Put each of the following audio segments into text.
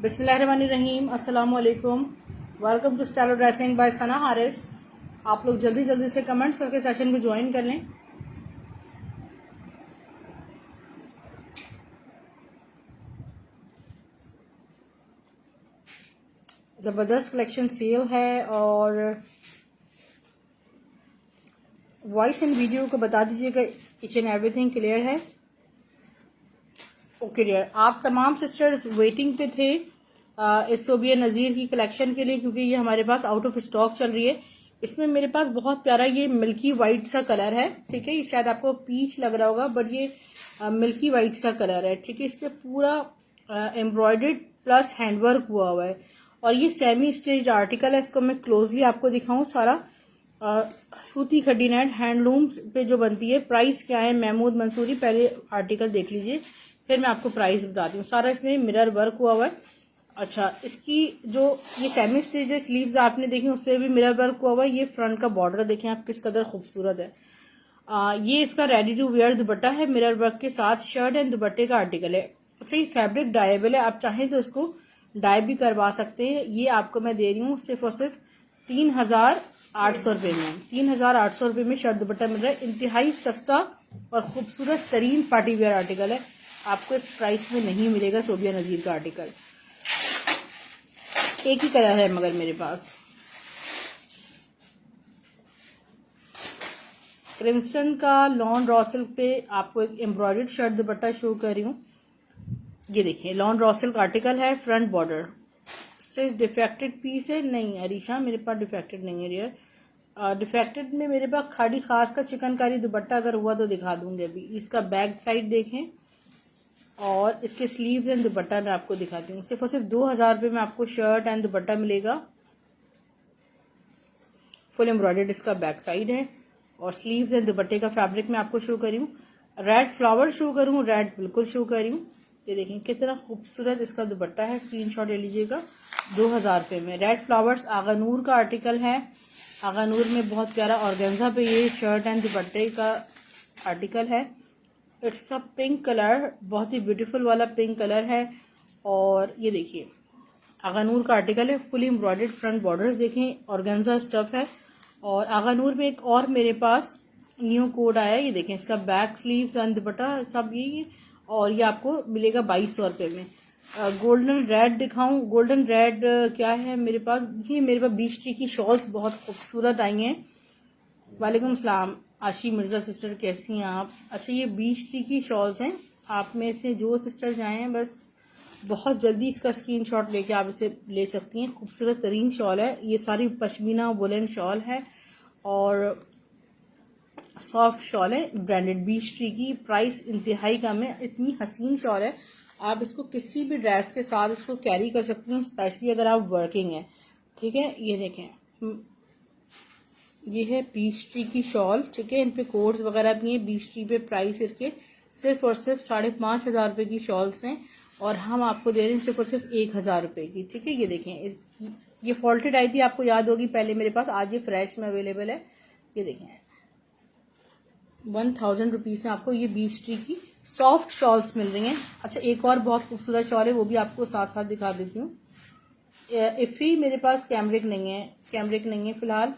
बिस्मिल्लाहिर्रहमानिर्रहीम, अस्सलाम वालेकुम। Welcome to style dressing by Sana Haris. आप लोग जल्दी जल्दी से कमेंट्स करके सेशन को ज्वाइन कर लें। ज़बरदस्त कलेक्शन सेल है और वॉइस एंड वीडियो को बता दीजिएगा, ईच एंड एवरीथिंग क्लियर है? ओके डियर, आप तमाम सिस्टर्स वेटिंग पे थे इस सोबिया नज़ीर की कलेक्शन के लिए, क्योंकि ये हमारे पास आउट ऑफ स्टॉक चल रही है। इसमें मेरे पास बहुत प्यारा ये मिल्की वाइट सा कलर है, ठीक है। ये शायद आपको पीच लग रहा होगा, बट ये मिल्की वाइट सा कलर है, ठीक है। इस पर पूरा एम्ब्रॉयडर्ड प्लस हैंडवर्क हुआ है और ये सेमी स्टिच्ड आर्टिकल है। इसको मैं क्लोजली आपको दिखाऊं सारा। सूती खड्डी नेट हैंडलूम पे जो बनती है। प्राइस क्या है महमूद मंसूरी, पहले आर्टिकल देख लीजिए फिर मैं आपको प्राइस बताती हूँ। सारा इसमें मिरर वर्क हुआ है। अच्छा, इसकी जो ये सेमी स्टिच है, स्लीव्स आपने देखी उस पर भी मिरर वर्क हुआ है। ये फ्रंट का बॉर्डर देखें आप किस कदर खूबसूरत है। ये इसका रेडी टू वेयर दुपट्टा है मिरर वर्क के साथ। शर्ट एंड दुपट्टे का आर्टिकल है। अच्छा, ये फैब्रिक डायबल है, आप चाहें तो इसको डाई भी करवा सकते हैं। ये आपको मैं दे रही हूँ सिर्फ और सिर्फ 3,800 रुपये में। 3,800 रुपये में शर्ट दुपट्टा मिल रहा है। इंतहाई सस्ता और खूबसूरत तरीन पार्टी वेयर आर्टिकल है। आपको इस प्राइस में नहीं मिलेगा सोबिया नज़ीर का आर्टिकल। एक ही कलर है मगर मेरे पास। क्रिम्सन का लॉन रॉ सिल्क पे आपको एक एम्ब्रॉयडर्ड शर्ट दुपट्टा शो कर रही हूँ। ये देखिए लॉन रॉ सिल्क आर्टिकल है, फ्रंट बॉर्डर। सिर्फ डिफेक्टेड पीस है? नहीं अरीशा, मेरे पास डिफेक्टेड नहीं है डियर। डिफेक्टेड में मेरे पास खाड़ी खास का चिकनकारी दुपट्टा अगर हुआ तो दिखा दूंगी अभी। इसका बैक साइड देखें और इसके स्लीव्स एंड दुपट्टा मैं आपको दिखाती हूँ। सिर्फ और सिर्फ 2,000 रुपये में आपको शर्ट एंड दुपट्टा मिलेगा। फुल एम्ब्रॉयडर्ड इसका बैक साइड है और स्लीव्स एंड दुपट्टे का फैब्रिक मैं आपको शो करी हूँ। रेड फ्लावर शो करूँ, रेड बिल्कुल शो करी हूँ। ये देखें कितना खूबसूरत इसका दुपट्टा है, स्क्रीनशॉट ले लीजिएगा। 2,000 रुपये में रेड फ्लावर्स आगा नूर का आर्टिकल है। आगा नूर में बहुत प्यारा ऑर्गेन्जा पे ये शर्ट एंड दुपट्टे का आर्टिकल है। इट्स अ पिंक कलर, बहुत ही ब्यूटीफुल वाला पिंक कलर है। और ये देखिए आगा नूर का आर्टिकल है, फुली एम्ब्रॉयडर्ड फ्रंट बॉर्डर्स देखें, ऑर्गेन्जा स्टफ है। और आगा नूर में एक और मेरे पास न्यू कोड आया है, ये देखें इसका बैक स्लीव्स एंड दुपट्टा सब यही। और ये आपको मिलेगा 2,200 रुपये में। गोल्डन रेड दिखाऊं? गोल्डन रेड क्या है मेरे पास? ये मेरे पास बीच ट्री की शॉल्स बहुत खूबसूरत आई हैं। वालेकुम सलाम आशी मिर्जा सिस्टर, कैसी हैं आप? अच्छा, ये बीच ट्री की शॉल्स हैं। आप में से जो सिस्टर जाएं बस बहुत जल्दी इसका स्क्रीनशॉट लेके आप इसे ले सकती हैं। खूबसूरत तरीन शॉल है ये, सारी पश्मीना वुलन शॉल है और सॉफ्ट शॉल है, ब्रांडेड बीच ट्री की। प्राइस इंतहाई कम है, इतनी हसीन शॉल है। आप इसको किसी भी ड्रेस के साथ इसको कैरी कर सकती हैं, स्पेशली अगर आप वर्किंग हैं, ठीक है। ये देखें ये है बीच ट्री की शॉल, ठीक है। इन पे कोड्स वगैरह भी हैं। बीच ट्री पे प्राइस इसके सिर्फ और सिर्फ 5,500 रुपये की शॉल्स हैं और हम आपको दे रहे हैं सिर्फ और सिर्फ 1,000 रुपये की, ठीक है। ये देखें ये फॉल्टेड आई थी, आपको याद होगी पहले मेरे पास, आज ये फ्रेश में अवेलेबल है। ये देखें 1,000 रुपीज़ में आपको ये बीच ट्री की सॉफ्ट शॉल्स मिल रही हैं। अच्छा, एक और बहुत खूबसूरत शॉल है, वो भी आपको साथ साथ दिखा देती हूँ। इफ़ी मेरे पास कैमरिक नहीं है फिलहाल।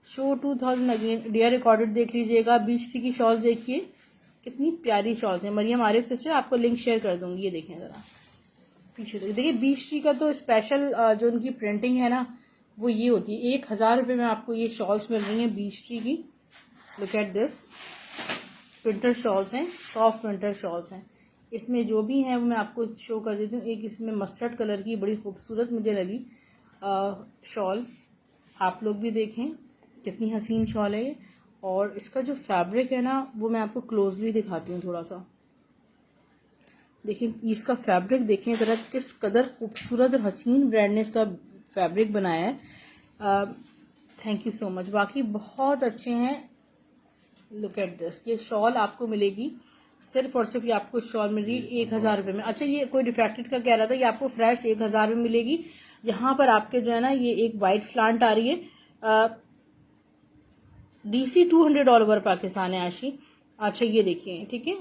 शो 2,000 अगेन डियर रिकॉर्डेड देख लीजिएगा। बीच ट्री की शॉल्स देखिए कितनी प्यारी शॉल्स हैं। मरियम आरिफ सिस्टर आपको लिंक शेयर कर दूंगी। ये देखें ज़रा पीछे देखिए बीच ट्री का तो स्पेशल जो उनकी प्रिंटिंग है ना वो ये होती है। 1,000 रुपये में आपको ये शॉल्स मिल रही हैं बीच ट्री की। Look at this, winter shawls हैं, सॉफ्ट विंटर शॉल्स हैं। इसमें जो भी हैं वो मैं आपको शो कर देती हूँ। एक इसमें मस्टर्ड कलर की बड़ी खूबसूरत मुझे लगी शॉल, आप लोग भी देखें कितनी हसीन शॉल है ये। और इसका जो फैब्रिक है ना वो मैं आपको क्लोजली दिखाती हूँ थोड़ा सा। देखिए इसका फैब्रिक देखें ज़रा किस कदर खूबसूरत और हसीन ब्रांड ने इसका फैब्रिक बनाया है। थैंक यू सो मच, बाकी बहुत अच्छे हैं। लुक एट दिस, ये शॉल आपको मिलेगी सिर्फ और सिर्फ, ये आपको शॉल मिल रही है 1,000 रुपये में। अच्छा, ये कोई डिफेक्टेड का कह रहा था, ये आपको फ्रेश 1,000 में मिलेगी। यहाँ पर आपके जो है ना ये एक वाइट स्लांट आ रही है। DC 200 ऑल ओवर पाकिस्तान है आशी। अच्छा, ये देखिए ठीक है,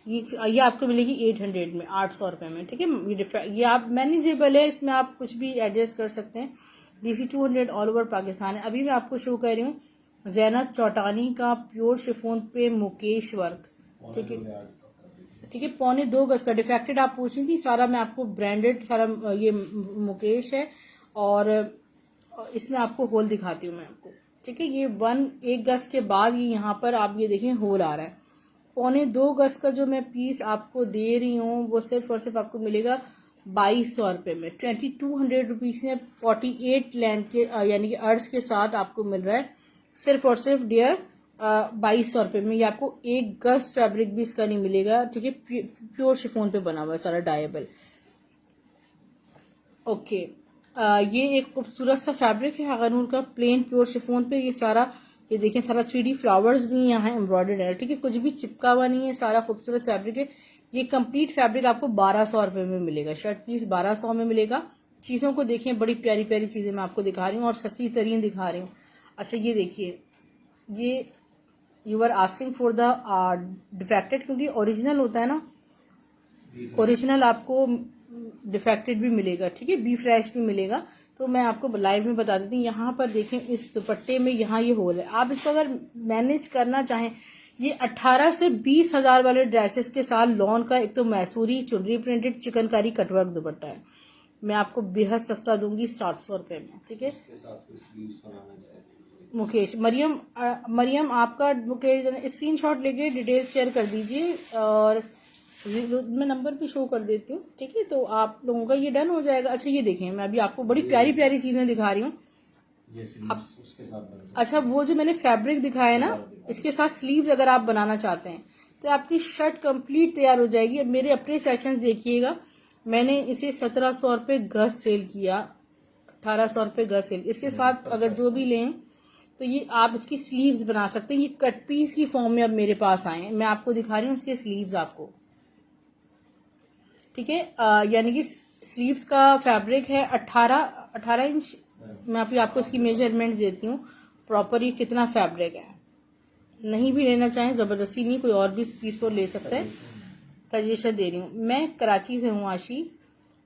ये आपको मिलेगी 800 में, 800 रुपये में, ठीक है। ये आप मैनेजेबल है, इसमें आप कुछ भी एडजस्ट कर सकते हैं। DC 200 ऑल ओवर पाकिस्तान है। अभी मैं आपको शो कर रही हूँ जैनब चौटानी का प्योर शिफोन पे मुकेश वर्क, ठीक है, ठीक है, 1.25 गज का डिफेक्टेड आप पूछ रही थी, सारा मैं आपको ब्रांडेड सारा ये मुकेश है, और इसमें आपको होल दिखाती हूँ मैं आपको, ठीक है। ये 1 गज के बाद ये यहाँ पर आप ये देखें होल आ रहा है। 1.25 गज का जो मैं पीस आपको दे रही हूँ वो सिर्फ और सिर्फ आपको मिलेगा 2200 रुपये में, 2200 रुपीज़ में 48 लेंथ के यानी कि अर्ज के साथ आपको मिल रहा है सिर्फ और सिर्फ डियर 2200 रुपये में। ये आपको 1 गज फैब्रिक भी इसका नहीं मिलेगा, ठीक है। प्योर शिफोन पे बना हुआ है सारा डायबल। ओके, ये एक खूबसूरत सा फैब्रिक है अगर का प्लेन प्योर शिफोन पे। ये सारा ये देखें सारा 3D फ्लावर्स भी यहाँ एम्ब्रॉयडर्ड है, ठीक है, कुछ भी चिपका हुआ नहीं है, सारा खूबसूरत फैब्रिक है। ये कंप्लीट फैब्रिक आपको 1200 रुपये में मिलेगा, शर्ट पीस 1200 में मिलेगा। चीज़ों को देखिए, बड़ी प्यारी प्यारी चीज़ें मैं आपको दिखा रही हूँ और सस्ती तरीन दिखा रही हूँ। अच्छा ये देखिए, ये you are asking for the defected, क्योंकि ओरिजिनल होता है ना, ओरिजिनल आपको डिफेक्टेड भी मिलेगा, ठीक है, बी फ्रेश भी मिलेगा। तो मैं आपको लाइव में बता देती हूँ। यहाँ पर देखें इस दुपट्टे में यहाँ ये होल है, आप इसको अगर मैनेज करना चाहें, ये 18 से 20 हजार वाले ड्रेसेस के साथ लॉन का एक तो मैसूरी चुनरी प्रिंटेड चिकनकारी कटवर्क दुपट्टा है, मैं आपको बेहद सस्ता दूंगी 700 रुपये में, ठीक है। मुकेश मरियम आपका मुकेश स्क्रीनशॉट लेके डिटेल्स शेयर कर दीजिए, और मैं नंबर भी शो कर देती हूँ, ठीक है, तो आप लोगों का ये डन हो जाएगा। अच्छा ये देखें, मैं अभी आपको बड़ी प्यारी प्यारी चीजें दिखा रही हूँ। उसके साथ अच्छा वो जो मैंने फैब्रिक दिखाया ना, इसके साथ स्लीव्स अगर आप बनाना चाहते हैं तो आपकी शर्ट कंप्लीट तैयार हो जाएगी। अब मेरे अपने सेशंस देखिएगा, मैंने इसे 1700 रुपये गज सेल किया, 1800 रुपये गज सेल। इसके साथ अगर जो भी लें तो ये आप इसकी स्लीव्स बना सकते हैं। ये कट पीस की फॉर्म में अब मेरे पास आए हैं, मैं आपको दिखा रही हूँ इसके स्लीव्स आपको, ठीक है। यानी कि स्लीव्स का फैब्रिक है 18 इंच। मैं आपको इसकी मेजरमेंट देती हूँ प्रॉपर, ये कितना फैब्रिक है। नहीं भी लेना चाहें जबरदस्ती नहीं, कोई और भी पीस तो ले सकता है। सजेशन दे रही हूँ, मैं कराची से हूँ आशी।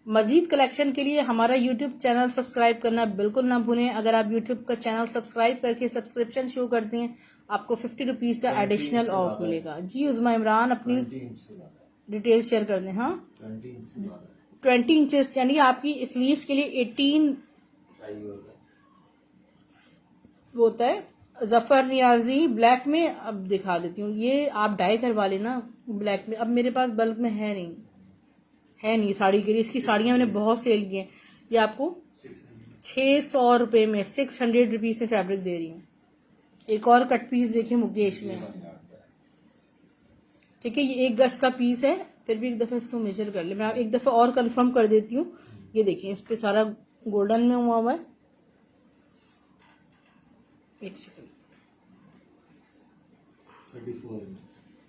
मजीद कलेक्शन के लिए हमारा यूट्यूब चैनल सब्सक्राइब करना बिल्कुल ना भूलें। अगर आप यूट्यूब का चैनल सब्सक्राइब करके सब्सक्रिप्शन शो करते हैं, आपको 50 रुपीज का एडिशनल ऑफ मिलेगा। जी उज़मा इमरान अपनी डिटेल शेयर कर दें। हाँ 20 इंचेस, यानी आपकी स्लीव्स के लिए 18 होता है। जफर नियाजी ब्लैक में अब दिखा देती हूँ, ये आप डाई करवा लेना ब्लैक में। अब मेरे पास बल्क में है नहीं साड़ी के लिए, इसकी साड़ियां मैंने बहुत सेल की हैं। ये आपको 600 रुपये में 600 रुपीज से फैब्रिक दे रही हूँ। एक और कट पीस देखिए मुकेश में, ठीक है, ये 1 गज का पीस है। फिर भी एक दफा इसको मेजर कर ले, मैं एक दफा और कंफर्म कर देती हूँ। ये देखिए इस पे सारा गोल्डन में हुआ है। एक सेकंड,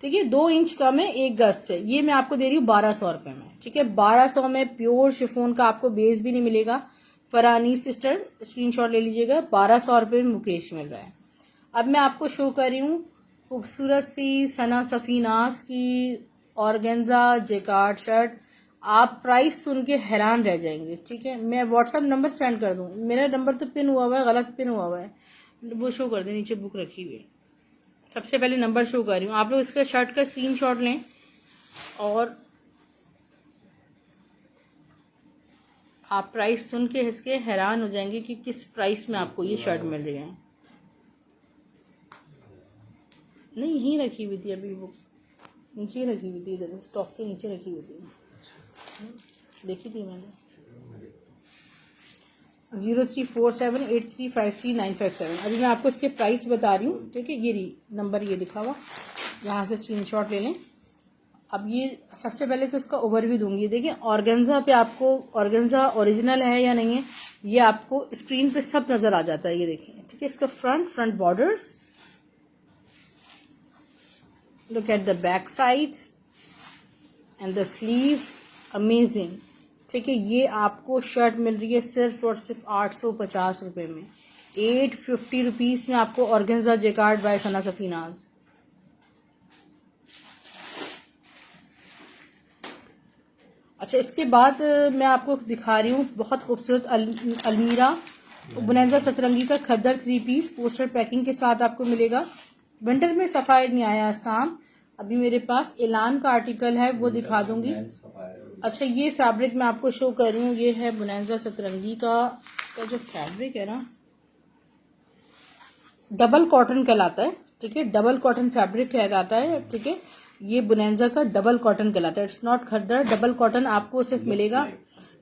ठीक है, 2 इंच कम है 1 गज से। ये मैं आपको दे रही हूँ 1200 रुपये में, ठीक है। 1200 में प्योर शिफोन का आपको बेस भी नहीं मिलेगा। फरानी सिस्टर स्क्रीनशॉट ले लीजिएगा, 1200 रुपये में मुकेश मिल रहा है। अब मैं आपको शो कर रही हूँ खूबसूरत सी सना सफीनास की ऑर्गेन्जा जेकार्ड शर्ट। आप प्राइस सुन के हैरान रह जाएंगे, ठीक है। मैं व्हाट्सएप नंबर सेंड कर दूँ, मेरा नंबर तो पिन हुआ है, गलत पिन हुआ है, वो शो कर दे, नीचे बुक रखी हुई है। सबसे पहले नंबर शो कर रही हूँ, आप लोग इसका शर्ट का स्क्रीनशॉट लें और आप प्राइस सुन के इसके हैरान हो जाएंगे कि किस प्राइस में आपको ये शर्ट मिल रही है। नहीं यहीं रखी हुई थी, अभी वो नीचे ही रखी हुई थी, इधर स्टॉक के नीचे रखी हुई थी, देखी थी मैंने। 034783539557। अभी मैं आपको इसके प्राइस बता रही हूँ, ठीक है। ये नंबर ये लिखा हुआ, यहाँ से स्क्रीनशॉट ले लें। अब ये सबसे पहले तो इसका ओवरव्यू दूंगी। देखिए ऑर्गेन्जा पे आपको, ऑर्गेन्जा ओरिजिनल है या नहीं है ये आपको स्क्रीन पे सब नजर आ जाता है। ये देखिए, ठीक है, इसका front borders, look at the back sides and the sleeves, amazing, ठीक है। ये आपको शर्ट मिल रही है सिर्फ और सिर्फ 850 रुपये में, 850 रुपीज में आपको ऑर्गेन्जा जेकार्ड बाय सना सफीनाज। अच्छा, इसके बाद मैं आपको दिखा रही हूँ बहुत खूबसूरत अलमीरा बुनेंजा सतरंगी का खद्दर 3 पीस पोस्टर पैकिंग के साथ आपको मिलेगा। विंटर में सफ़ायर नहीं आया आसाम, अभी मेरे पास एलान का आर्टिकल है वो दिखा दूंगी। अच्छा, ये फैब्रिक मैं आपको शो कर रही हूँ, ये है बुनेंजा सतरंगी का। इसका जो फैब्रिक है ना डबल कॉटन कहलाता है, ठीक है, डबल कॉटन फैब्रिक कहलाता है, ठीक है। ये बुनेंजा का डबल कॉटन कहलाता है, it's not khaddar, double cotton आपको सिर्फ मिलेगा।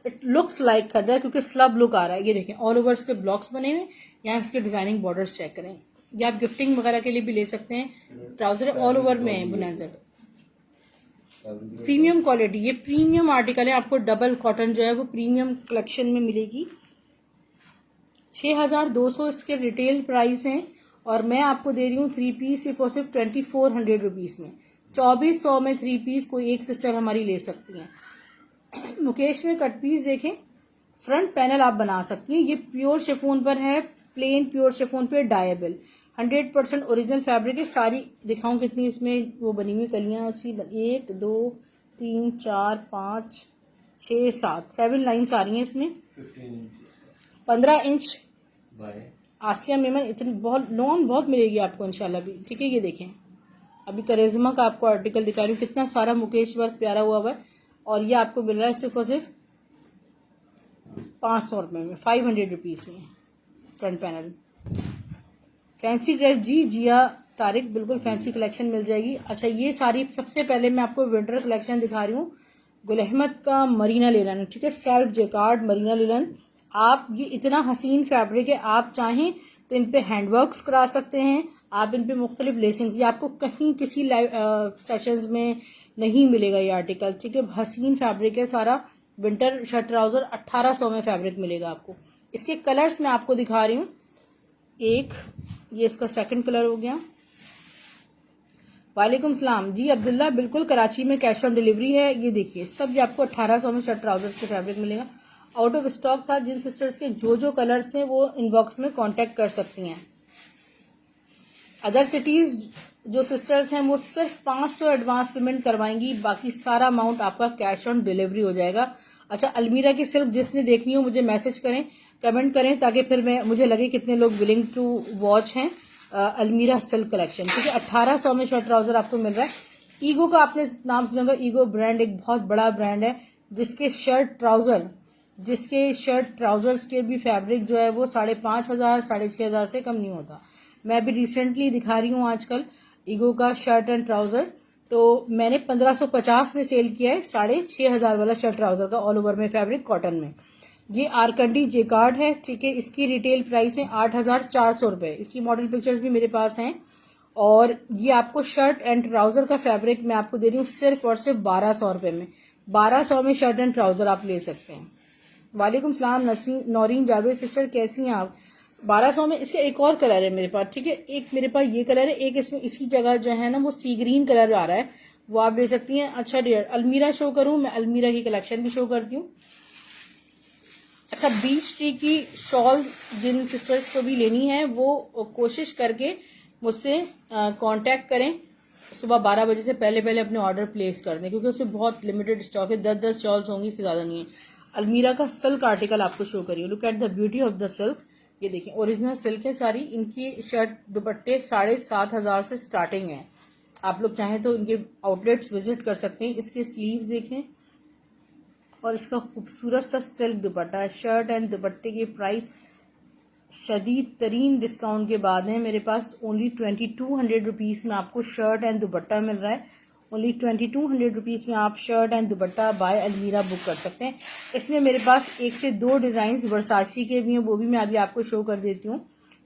इट लुक्स लाइक खद्दर क्योंकि स्लब लुक आ रहा है। ये देखें ऑल ओवर इसके ब्लॉक्स बने हुए, यहाँ इसके डिजाइनिंग बॉर्डर्स चेक करें। ये आप गिफ्टिंग वगैरह के लिए भी ले सकते हैं। ट्राउजर ऑल ओवर में है बुनेंजा का, प्रीमियम क्वालिटी, ये प्रीमियम आर्टिकल है। आपको डबल कॉटन जो है वो प्रीमियम कलेक्शन में मिलेगी। 6200 इसके रिटेल प्राइस हैं और मैं आपको दे रही हूँ 3 पीस सिर्फ और सिर्फ 2400 रुपीज में। 2400 में 3 पीस कोई एक सिस्टर हमारी ले सकती हैं। मुकेश में कट पीस देखें, फ्रंट पैनल आप बना सकती हैं। ये प्योर शिफॉन पर है, प्लेन प्योर शिफॉन पे डायबल, 100% ओरिजिनल फैब्रिक है। सारी दिखाऊं कितनी इसमें वो बनी हुई कलियां अच्छी, 1 2 3 4 5 6 7 लाइन्स आ रही हैं इसमें। 15 इंच आसिया मेमन, इतनी बहुत लॉन्ग बहुत मिलेगी आपको इंशाल्लाह भी, ठीक है। ये देखें अभी करिश्मा का आपको आर्टिकल दिखा रही हूँ, कितना सारा मुकेश वर्क प्यारा हुआ है और ये आपको मिल रहा है सिर्फ और सिर्फ 500 रुपये में, 500 रुपीज में फ्रंट पैनल। फैंसी ड्रेस जी जिया तारिक, बिल्कुल फैंसी कलेक्शन मिल जाएगी। अच्छा, ये सारी सबसे पहले मैं आपको विंटर कलेक्शन दिखा रही हूँ, गुल अहमद का मरीना लिनन, ठीक है, सेल्फ जेकार्ड मरीना लिनन। आप ये इतना हसीन फैब्रिक है, आप चाहें तो इन पे हैंडवर्क्स करा सकते हैं, आप इन पे मुख्तलिफ लेसिंग्स, ये आपको कहीं किसी लाइव सेशंस में नहीं मिलेगा ये आर्टिकल, ठीक है। हसीन फैब्रिक है सारा। विंटर शर्ट ट्राउजर 1800 में फैब्रिक मिलेगा आपको। इसके कलर्स मैं आपको दिखा रही हूँ, एक ये इसका सेकंड कलर हो गया। वालेकुम सलाम जी अब्दुल्ला, बिल्कुल कराची में कैश ऑन डिलीवरी है। ये देखिए सब ये आपको 1800 में शर्ट ट्राउजर्स के फैब्रिक मिलेगा। आउट ऑफ स्टॉक था, जिन सिस्टर्स के जो कलर्स हैं वो इनबॉक्स में कांटेक्ट कर सकती हैं। अदर सिटीज जो सिस्टर्स हैं वो सिर्फ 500 एडवांस पेमेंट करवाएंगी, बाकी सारा अमाउंट आपका कैश ऑन डिलीवरी हो जाएगा। अच्छा, अलमीरा की सिल्क जिसने देखनी हो मुझे मैसेज करें, कमेंट करें, ताकि फिर मैं मुझे लगे कितने लोग विलिंग टू वॉच हैं। अलमीरा सिल्क कलेक्शन, ठीक है, 1800 में शर्ट ट्राउजर आपको मिल रहा है। ईगो का आपने नाम सुना होगा, ईगो ब्रांड एक बहुत बड़ा ब्रांड है जिसके शर्ट ट्राउजर्स के भी फैब्रिक जो है वो 5500 6500 से कम नहीं होता। मैं अभी रिसेंटली दिखा रही हूँ आजकल ईगो का शर्ट एंड ट्राउजर, तो मैंने 1550 में सेल किया है 6500 वाला शर्ट ट्राउजर का, ऑल ओवर में फैब्रिक कॉटन में। ये आरकंडी जेकार्ड है, ठीक है, इसकी रिटेल प्राइस है 8400 रुपए। इसकी मॉडल पिक्चर्स भी मेरे पास हैं। और ये आपको शर्ट एंड ट्राउजर का फैब्रिक मैं आपको दे रही हूँ सिर्फ और सिर्फ 1200 रुपए में। 1200 में शर्ट एंड ट्राउजर आप ले सकते हैं। वालेकुम सलाम नौरीन जावेद सिस्टर, कैसी हैं आप? 1200 में इसका एक और कलर है मेरे पास, ठीक है, एक मेरे पास ये कलर है, एक इसमें इसी जगह जो है ना वो सी ग्रीन कलर आ रहा है, वो आप ले सकती हैं। अच्छा डियर, अलमीरा शो करूं मैं, अलमीरा की कलेक्शन भी शो करती हूँ। अच्छा, बीच ट्री की शॉल जिन सिस्टर्स को भी लेनी है वो कोशिश करके मुझसे कांटेक्ट करें, सुबह 12 बजे से पहले पहले अपने ऑर्डर प्लेस कर दें, क्योंकि उसमें बहुत लिमिटेड स्टॉक है, 10 शॉल्स होंगी, इससे ज्यादा नहीं है। अलमीरा का सिल्क आर्टिकल आपको शो करिए, look at the beauty of the silk. ये देखिए ओरिजिनल सिल्क है सारी, इनकी शर्ट दुपट्टे 7500 से स्टार्टिंग है। आप लोग चाहें तो इनके आउटलेट्स विजिट कर सकते हैं। इसके स्लीव्स देखें और इसका खूबसूरत सा सिल्क दुपट्टा है। शर्ट एंड दुपट्टे की प्राइस शदीद तरीन डिस्काउंट के बाद है मेरे पास। ओनली 2200 रुपीज में आपको शर्ट एंड दुपट्टा मिल रहा है। ओनली 2200 रुपीज में आप शर्ट एंड दुपट्टा बाय अलमीरा बुक कर सकते हैं। इसमें मेरे पास 1 से 2 डिजाइन वर्साची के भी हैं, वो भी मैं अभी आपको शो कर देती हूँ।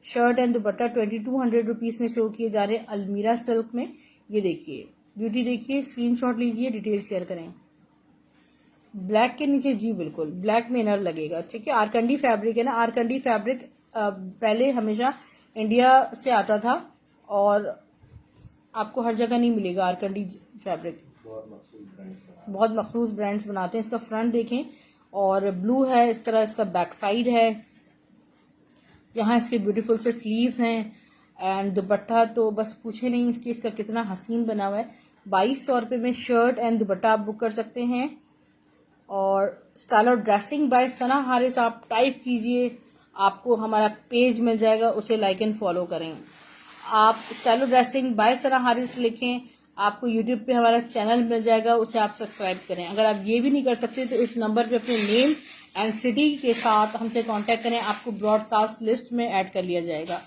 शर्ट एंड दुपट्टा 2200 रुपीज में शो किए जा रहे हैं अलमीरा सिल्क में। ये देखिए ब्यूटी, देखिए स्क्रीनशॉट लीजिए, डिटेल शेयर करें। ब्लैक के नीचे जी बिल्कुल ब्लैक में इनर लगेगा, ठीक है। आरकंडी फैब्रिक है ना, आरकंडी फैब्रिक पहले हमेशा इंडिया से आता था और आपको हर जगह नहीं मिलेगा। आरकंडी फैब्रिक बहुत मखसूस ब्रांड्स बनाते हैं। इसका फ्रंट देखें और ब्लू है, इस तरह इसका बैक साइड है, यहाँ इसके ब्यूटीफुल से स्लीव्स हैं एंड दुपट्टा तो बस पूछे नहीं इसकी, इसका कितना हसीन बना हुआ है। 2200 रुपये में शर्ट एंड दुपट्टा आप बुक कर सकते हैं। और style of dressing by Sana Haris आप टाइप कीजिए, आपको हमारा पेज मिल जाएगा, उसे लाइक एंड फॉलो करें। आप style of dressing by Sana Haris लिखें, आपको यूट्यूब पे हमारा चैनल मिल जाएगा, उसे आप सब्सक्राइब करें। अगर आप ये भी नहीं कर सकते तो इस नंबर पे अपने नेम एंड सिटी के साथ हमसे कांटेक्ट करें, आपको ब्रॉडकास्ट लिस्ट में ऐड कर लिया जाएगा।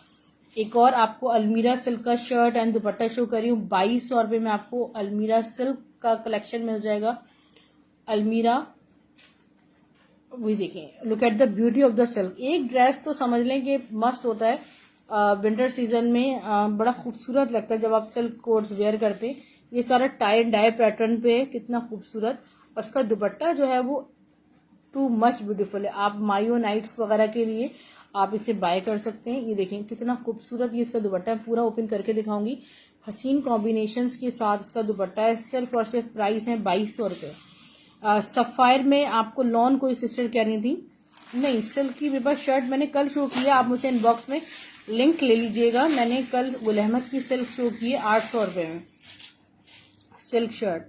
एक और आपको अलमीरा सिल्क का शर्ट एंड दुपट्टा शो कर रही हूँ। 2200 रुपये में आपको अलमीरा सिल्क का कलेक्शन मिल जाएगा। अलमीरा, वही देखें, look at the beauty of the silk. एक ड्रेस तो समझ लें कि मस्त होता है विंटर सीजन में, बड़ा खूबसूरत लगता है जब आप सिल्क कोट्स वेयर करते हैं। ये सारा टाई एंड डाई पैटर्न पे कितना खूबसूरत, और इसका दुपट्टा जो है वो टू मच ब्यूटीफुल है। आप मायो नाइट्स वगैरह के लिए आप इसे बाय कर सकते हैं। ये देखें कितना खूबसूरत ये इसका दुपट्टा है, पूरा ओपन करके दिखाऊंगी। हसीन कॉम्बिनेशंस के साथ इसका दुपट्टा है। सिर्फ और सिर्फ प्राइस है 2200 रुपये। सफायर में आपको लॉन कोई सिस्टर कह रही थी, नहीं सिल्क की मेरे पास शर्ट मैंने कल शो किया, आप मुझे इनबॉक्स में लिंक ले लीजिएगा। मैंने कल गुल अहमद की सिल्क शो की है 800 रुपये में सिल्क शर्ट,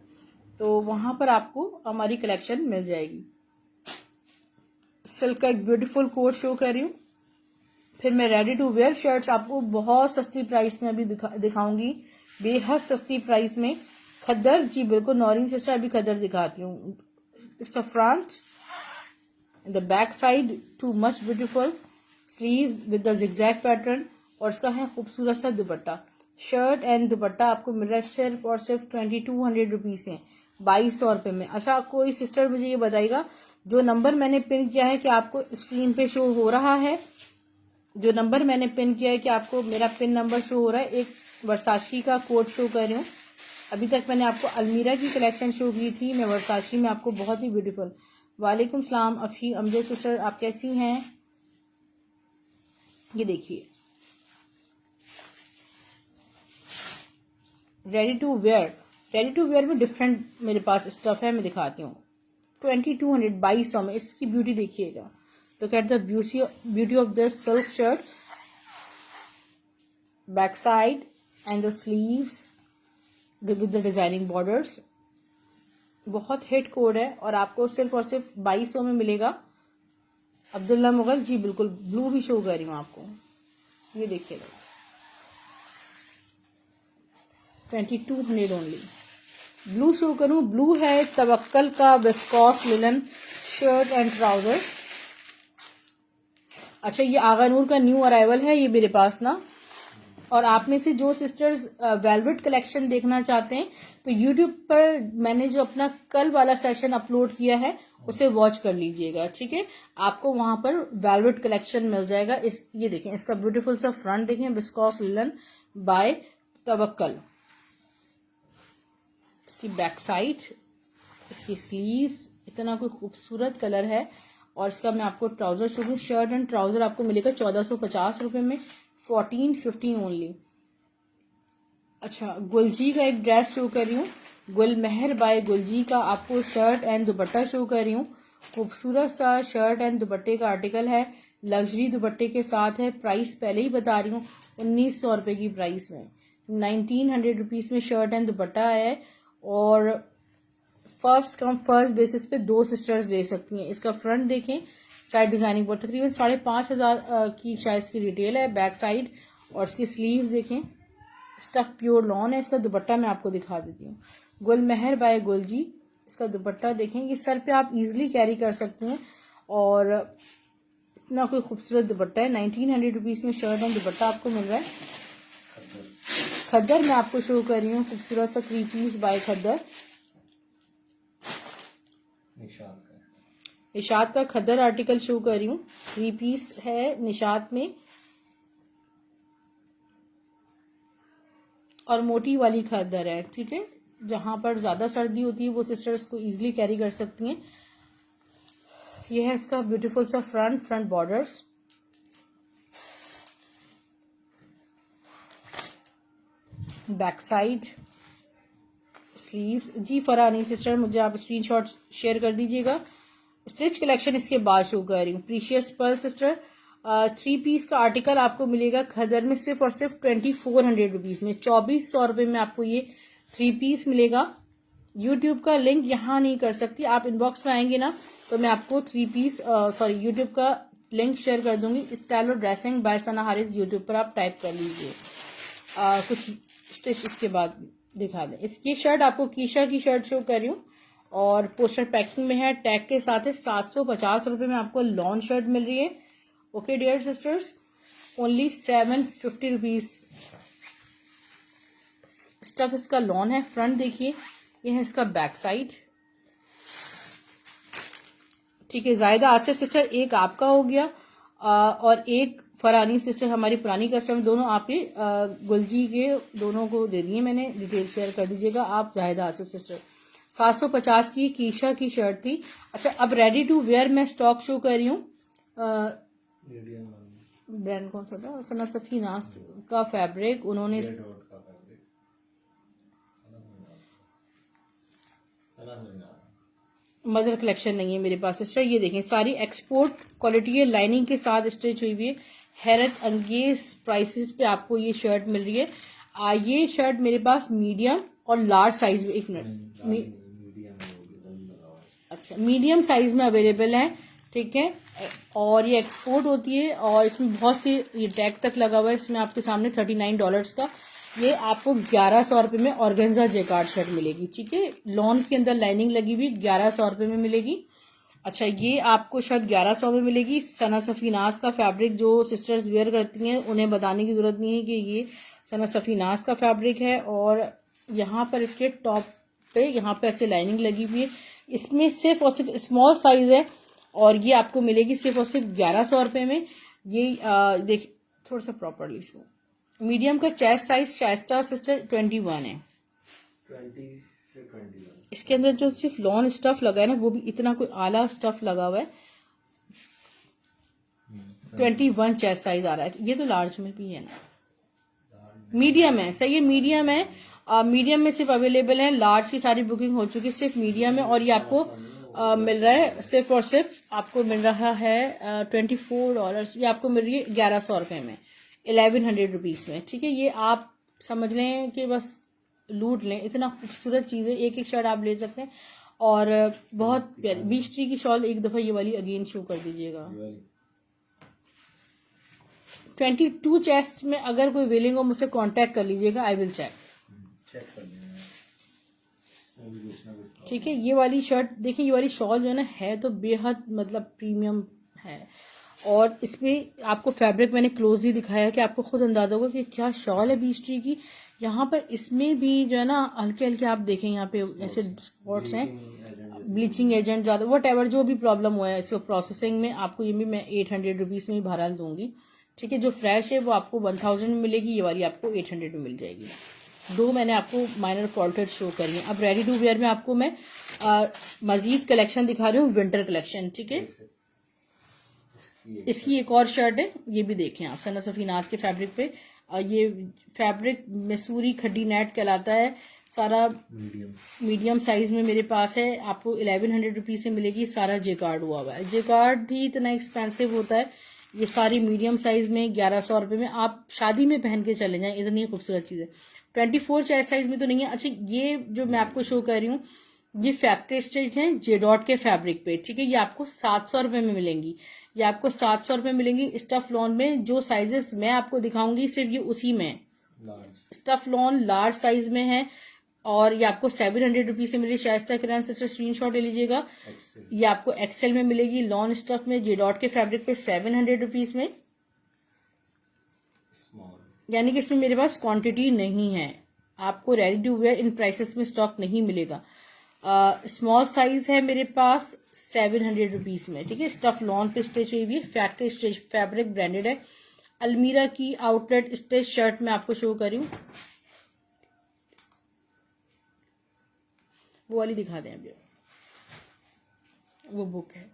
तो वहां पर आपको हमारी कलेक्शन मिल जाएगी। सिल्क का एक ब्यूटीफुल कोट शो कर रही हूँ। फिर मैं रेडी टू वेयर शर्ट्स आपको बहुत सस्ती प्राइस में अभी दिखाऊंगी, बेहद सस्ती प्राइस में। खद्दर, जी बिल्कुल नौरीन सिस्टर, अभी खद्दर दिखाती हूँ। It's a front, the back side too much beautiful, sleeves with the zigzag pattern, और इसका है खूबसूरत सा दुपट्टा। शर्ट एंड दुपट्टा आपको मिल रहा है सिर्फ और सिर्फ 2200 रुपीज है, 2200 रुपये में। अच्छा, कोई सिस्टर मुझे ये बताइएगा, जो नंबर मैंने पिन किया है कि आपको स्क्रीन पे शो हो रहा है, जो नंबर मैंने पिन किया है कि आपको मेरा पिन नंबर शो हो रहा है। एक वर्साची का कोट शो कर रही हूँ। अभी तक मैंने आपको अलमीरा की कलेक्शन शो की थी, मैं वर्साची में आपको बहुत ही ब्यूटीफुल। वालेकुम सलाम अफी अमजद सिस्टर, आप कैसी हैं? ये देखिए ready to wear, ready to wear में डिफरेंट मेरे पास स्टफ है, मैं दिखाती हूँ। 2200, 2200 में इसकी ब्यूटी देखिएगा। Look at the beauty of this silk shirt, back side and the sleeves with the designing borders. बहुत हिट कोड है और आपको सिर्फ और सिर्फ 2200 में मिलेगा। अब्दुल्ला मुगल, जी बिल्कुल, ब्लू भी शो कर रही हूँ आपको, ये देखिएगा 2200 ओनली। ब्लू शो करूं, ब्लू है तवक्कल का viscous linen shirt and trouser. अच्छा, ये आगा नूर का न्यू अराइवल है ये मेरे पास ना। और आप में से जो सिस्टर्स वेलवेट कलेक्शन देखना चाहते हैं तो यूट्यूब पर मैंने जो अपना कल वाला सेशन अपलोड किया है उसे वॉच कर लीजिएगा, ठीक है। आपको वहां पर वेलवेट कलेक्शन मिल जाएगा। ये देखें, इसका ब्यूटीफुल सा फ्रंट देखें, विस्कॉस लिनन बाय तवक्कल। इसकी बैक साइड, इसकी स्लीव्स, इतना कोई खूबसूरत कलर है। और इसका मैं आपको ट्राउजर शो करूँ, शर्ट एंड ट्राउजर आपको मिलेगा 1450 रुपये में, 1450 ओनली। अच्छा, गुलजी का एक ड्रेस शो कर रही हूँ, गुल मेहर बाय गुलजी का आपको शर्ट एंड दुपट्टा शो कर रही हूँ। खूबसूरत सा शर्ट एंड दुपट्टे का आर्टिकल है, लग्जरी दुपट्टे के साथ है। प्राइस पहले ही बता रही हूँ, 1900 रुपये की प्राइस में 1900 रुपीज में शर्ट एंड दुपट्टा है। और फर्स्ट कम फर्स्ट बेसिस पे 2 सिस्टर्स ले सकती हैं। इसका फ्रंट देखें, साइड डिजाइनिंग पर तकरीबन 5500 की शायद इसकी रिटेल है। बैक साइड और इसकी स्लीव्स देखें, स्टफ प्योर लॉन है। इसका दुपट्टा मैं आपको दिखा देती हूँ, गुल मेहर बाय गुलजी। इसका दुपट्टा देखें, ये सर पे आप इजीली कैरी कर सकती हैं और इतना कोई खूबसूरत दुपट्टा है। 1900 रुपीज में शर्ट एंड दुपट्टा आपको मिल रहा है। खद्दर मैं आपको शो कर रही हूँ, खूबसूरत सा 3 पीस बाय खद्दर। निशात का खद्दर आर्टिकल शो कर रही हूँ, 3 पीस है निशात में। और मोटी वाली खद्दर है, ठीक है। जहां पर ज्यादा सर्दी होती है वो सिस्टर्स को इजीली कैरी कर सकती हैं। यह है इसका ब्यूटीफुल सा front borders. Back side, sleeves. जी फरहानी सिस्टर, मुझे आप स्क्रीनशॉट शेयर कर दीजिएगा। स्टिच कलेक्शन इसके बाद शो कर रही हूँ। प्रीशियस पर्ल सिस्टर, 3 पीस का आर्टिकल आपको मिलेगा खदर में सिर्फ और सिर्फ 2400 रुपीज में, 2400 रुपये में आपको ये 3 पीस मिलेगा। यूट्यूब का लिंक यहाँ नहीं कर सकती, आप इनबॉक्स में आएंगे ना तो मैं आपको 3 पीस यूट्यूब का लिंक शेयर कर दूंगी। स्टाइल और dressing by Sana Haris YouTube पर आप टाइप कर लीजिए। कुछ स्टिच इसके बाद दिखा दें। इसकी शर्ट आपको कीशा की शर्ट शो कर रही हूँ और पोस्टर पैकिंग में है, टैग के साथ है। 750 रुपये में आपको लॉन शर्ट मिल रही है। Okay dear sisters, only 750 rupees. Stuff इसका लॉन है। फ्रंट देखिए, ये है इसका बैक साइड। ठीक है, जायदा आसिफ सिस्टर एक आपका हो गया और एक फरहानी सिस्टर हमारी पुरानी कस्टमर, दोनों आपके गुलजी के दोनों को दे दिए मैंने। डिटेल शेयर कर दीजिएगा आप। जाहिदा आसिफ सिस्टर 750 की कीशा की शर्ट थी। अच्छा, अब रेडी टू वेयर मैं स्टॉक शो कर रही हूँ। ब्रांड कौन सा था? सना सफीनास का फैब्रिक उन्होंने मदर कलेक्शन नहीं है मेरे पास सिस्टर। ये देखें, सारी एक्सपोर्ट क्वालिटी है, लाइनिंग के साथ स्टिच हुई हुई है। हैरत अंगेज प्राइसेस पे आपको ये शर्ट मिल रही है। ये शर्ट मेरे पास मीडियम और लार्ज साइज में, एक मिनट, अच्छा मीडियम साइज में अवेलेबल है। ठीक है, और ये एक्सपोर्ट होती है और इसमें बहुत सी, ये टैग तक लगा हुआ है इसमें आपके सामने $39 का। ये आपको 1100 रुपये में ऑर्गेन्जा जेकार्ड शर्ट मिलेगी। ठीक है, लॉन के अंदर लाइनिंग लगी हुई 1100 रुपये में मिलेगी। अच्छा, ये आपको शर्ट 1100 में मिलेगी। सना सफीनास का फैब्रिक जो सिस्टर्स वेयर करती हैं उन्हें बताने की जरूरत नहीं है कि ये सना सफीनास का फैब्रिक है। और यहाँ पर इसके टॉप पे यहाँ पे ऐसे लाइनिंग लगी हुई है। इसमें सिर्फ और सिर्फ स्मॉल साइज है और ये आपको मिलेगी सिर्फ और सिर्फ 1100 रुपये में। ये देख थोड़ा सा प्रॉपरली इसको, मीडियम का चेस्ट साइज शाइस्ता सिस्टर 21 है। 20 से 21 इसके अंदर जो सिर्फ लॉन स्टफ लगा है ना, वो भी इतना कोई आला स्टफ लगा हुआ है। 21 चेस्ट साइज आ रहा है। ये तो लार्ज में भी है ना, मीडियम है। सही है, मीडियम है। मीडियम में सिर्फ अवेलेबल है, लार्ज की सारी बुकिंग हो चुकी है, सिर्फ मीडियम है। और ये आपको मिल रहा है सिर्फ और सिर्फ आपको मिल रहा है $24। ये आपको मिल रही है 1100 रुपये में, 1100 रुपीज में। ठीक है, ये आप समझ लें कि बस लूट लें, इतना खूबसूरत चीज है। एक एक शर्ट आप ले सकते हैं और बहुत प्यारी। बीच ट्री की शॉल एक दफा ये वाली अगेन शो कर दीजिएगा। 22 चेस्ट में अगर कोई विलिंग हो मुझसे कांटेक्ट कर लीजिएगा, आई विल चेक कर लेना। ठीक है, ये वाली शर्ट देखिए, ये वाली शॉल जो है ना, है तो बेहद मतलब प्रीमियम है। और इसमें आपको फैब्रिक मैंने क्लोजली दिखाया है कि आपको खुद अंदाजा होगा कि क्या शॉल है बीच ट्री की। यहाँ पर इसमें भी जो है ना हल्के हल्के आप देखें यहाँ पे ऐसे स्पॉट्स हैं, ब्लीचिंग एजेंट ज्यादा वट एवर जो भी प्रॉब्लम हुआ है इसको प्रोसेसिंग में, आपको ये भी मैं 800 रुपीज में ही बहरहाल दूंगी। ठीक है, जो फ्रेश है वो आपको 1000 में मिलेगी, ये वाली आपको 800 में मिल जाएगी। दो मैंने आपको माइनर फॉल्टेड शो करी है। अब रेडी टू वेयर में आपको मैं मजीद कलेक्शन दिखा रही हूँ, विंटर कलेक्शन। ठीक है, इसकी एक और शर्ट है, ये भी देख लें आप, सना सफीनास के फैब्रिक पे। ये फैब्रिक मैसूरी खड्डी नेट कहलाता है। सारा मीडियम साइज में मेरे पास है, आपको 1100 रुपीज से मिलेगी। सारा जेकार्ड हुआ हुआ है, जेकार्ड भी इतना एक्सपेंसिव होता है। ये सारी मीडियम साइज में 1100 रुपये में आप शादी में पहन के चले जाएं, इतनी खूबसूरत चीज है। 24 चेस्ट साइज में तो नहीं है। अच्छा, ये जो मैं आपको शो कर रही हूँ ये फैक्ट्री स्टिच है जे डॉट के फैब्रिक पे। ठीक है, ये आपको 700 रुपये में मिलेंगी। ये आपको 700 रुपये मिलेंगी स्टफ लॉन में। जो साइजेस मैं आपको दिखाऊंगी सिर्फ ये उसी में स्टफ लॉन लार्ज साइज में है और ये आपको 700 रुपीज से मिलेगी। शाइस्ता किरान सिस्टर स्क्रीनशॉट ले लीजिएगा। ये आपको एक्सेल में मिलेगी लॉन स्टफ में जे डॉट के फैब्रिक पे 700 रुपीज में। यानी कि इसमें मेरे पास क्वांटिटी नहीं है, आपको ready to wear in prices में स्टॉक नहीं मिलेगा। स्मॉल साइज है मेरे पास 700 रुपीज में। ठीक है, स्टफ लॉन पे स्टिच हुई है, फैक्ट्री स्टिच फैब्रिक ब्रांडेड है। अलमीरा की आउटलेट स्टिच शर्ट में आपको शो करी हूँ, वो वाली दिखा दें अभी, वो बुक है।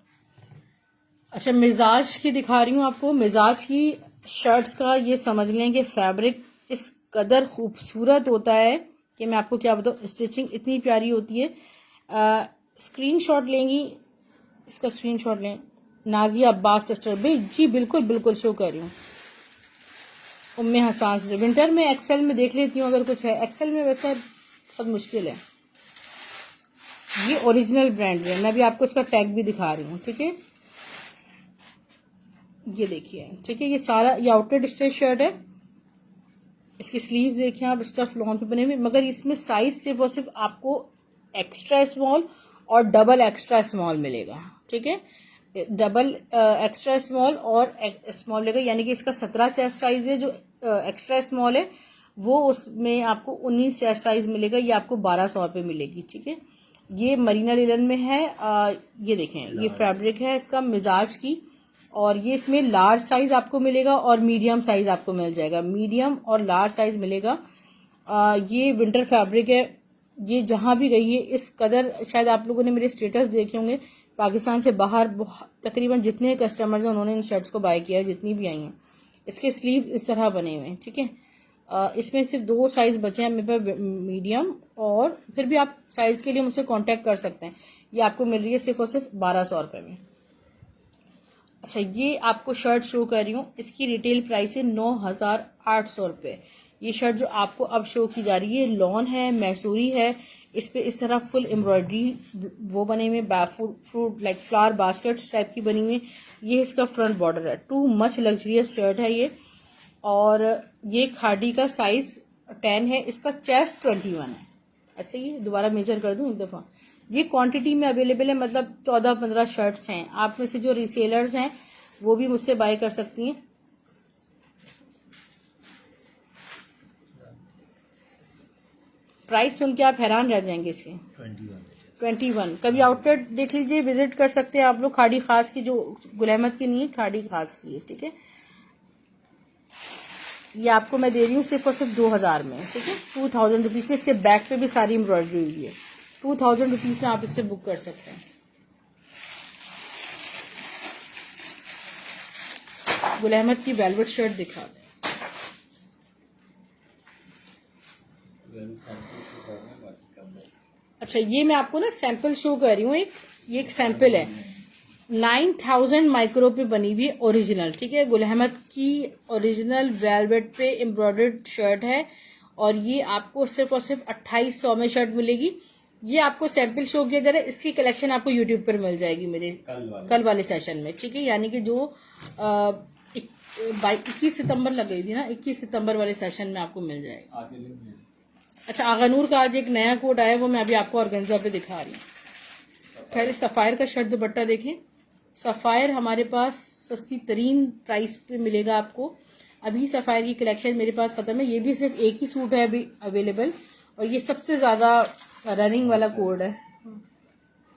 अच्छा, मिजाज की दिखा रही हूँ आपको। मिजाज की शर्ट्स का ये समझ लें कि फैब्रिक इस कदर खूबसूरत होता है कि मैं आपको क्या बताऊँ, स्टिचिंग इतनी प्यारी होती है। स्क्रीनशॉट लेंगी, इसका स्क्रीनशॉट लें। नाजिया अब्बास सिस्टर भी जी बिल्कुल बिल्कुल शो कर रही हूँ। उम्मे हसान से विंटर में एक्सेल में देख लेती हूँ अगर कुछ है। एक्सेल में वैसे बहुत मुश्किल है। ये ओरिजिनल ब्रांड है, मैं भी आपको इसका टैग भी दिखा रही हूँ, ठीक है। ये देखिए, ठीक है, ये सारा ये आउटलेट स्टिच शर्ट है। इसकी स्लीव्स देखिए आप, स्टफ लॉन पे बने हुए, मगर इसमें साइज सिर्फ और सिर्फ आपको एक्स्ट्रा स्मॉल और डबल एक्स्ट्रा स्मॉल मिलेगा, ठीक है। डबल एक्स्ट्रा स्मॉल और स्मॉल मिलेगा, यानी कि इसका 17 चेस्ट साइज है, जो एक्स्ट्रा स्मॉल है वो उसमें आपको 19 चेस्ट साइज मिलेगा, ये आपको 1200 रुपये मिलेगी, ठीक है। ये मरीना लिनन में है। ये देखें, ये फैब्रिक है इसका मिजाज की, और ये इसमें लार्ज साइज आपको मिलेगा और मीडियम साइज आपको मिल जाएगा, मीडियम और लार्ज साइज मिलेगा। ये विंटर फैब्रिक है, ये जहां भी गई है इस कदर, शायद आप लोगों ने मेरे स्टेटस देखे होंगे, पाकिस्तान से बाहर तकरीबन जितने कस्टमर्स हैं उन्होंने इन शर्ट्स को बाय किया है, जितनी भी आई हैं। इसके स्लीव्स इस तरह बने हुए हैं, ठीक है। इसमें सिर्फ 2 साइज बचे हैं मेरे पास, मीडियम, और फिर भी आप साइज के लिए मुझसे कांटेक्ट कर सकते हैं। ये आपको मिल रही है सिर्फ और सिर्फ 1200 रुपये में। अच्छा, ये आपको शर्ट शो कर रही हूँ, इसकी रिटेल प्राइस है 9800 रुपये। ये शर्ट जो आपको अब शो की जा रही है लॉन है, मैसूरी है, इस पे इस तरह फुल एम्ब्रॉयडरी वो बने हुए, fruit like flower baskets type की बनी हुई। ये इसका फ्रंट बॉर्डर है, टू मच लग्जरियस शर्ट है ये। और ये खाड़ी का साइज 10 है, इसका चेस्ट 21 है। ऐसे ही दोबारा मेजर कर दूं एक दफा। ये क्वांटिटी में अवेलेबल है, मतलब 14-15 शर्ट्स हैं। आप में से जो रीसेलर्स हैं वो भी मुझसे बाय कर सकती हैं। प्राइस सुन के आप हैरान रह जाएंगे इसके। 21। कभी आउटलेट देख लीजिए, विजिट कर सकते हैं आप लोग। खाड़ी खास की, जो गुल अहमद की नहीं है, खाड़ी खास की है, ठीक है। ये आपको मैं दे रही हूँ सिर्फ और सिर्फ 2000 में, ठीक है, 2000 रुपीज में। इसके बैक पे भी सारी एम्ब्रॉयडरी हुई है। 2000 रुपीज में आप इससे बुक कर सकते हैं। गुल अहमद की वेलवेट शर्ट दिखा दें। अच्छा, ये मैं आपको ना सैंपल शो कर रही हूँ। ये एक सैंपल है, 9000 माइक्रो पे बनी हुई है, ओरिजिनल, ठीक है। गुल अहमद की ओरिजिनल वेलवेट पे एम्ब्रॉयडर्ड शर्ट है, और ये आपको सिर्फ और सिर्फ 2800 में शर्ट मिलेगी। ये आपको सैंपल शो किया जा रहा है, इसकी कलेक्शन आपको यूट्यूब पर मिल जाएगी मेरे कल वाले सेशन में, ठीक है। यानी कि जो 21 सितंबर लग गई थी ना, 21 सितंबर वाले सेशन में आपको मिल जाएगा। अच्छा, आगानूर का आज एक नया कोड आया, वो मैं अभी आपको ऑर्गेन्जा पे दिखा रही हूँ। पहले सफायर का शर्ट दुपट्टा देखें। सफायर हमारे पास सस्ती तरीन प्राइस पे मिलेगा आपको। अभी सफायर की कलेक्शन मेरे पास खत्म है। ये भी सिर्फ एक ही सूट है अभी अवेलेबल, और ये सबसे ज्यादा रनिंग वाला कोड है।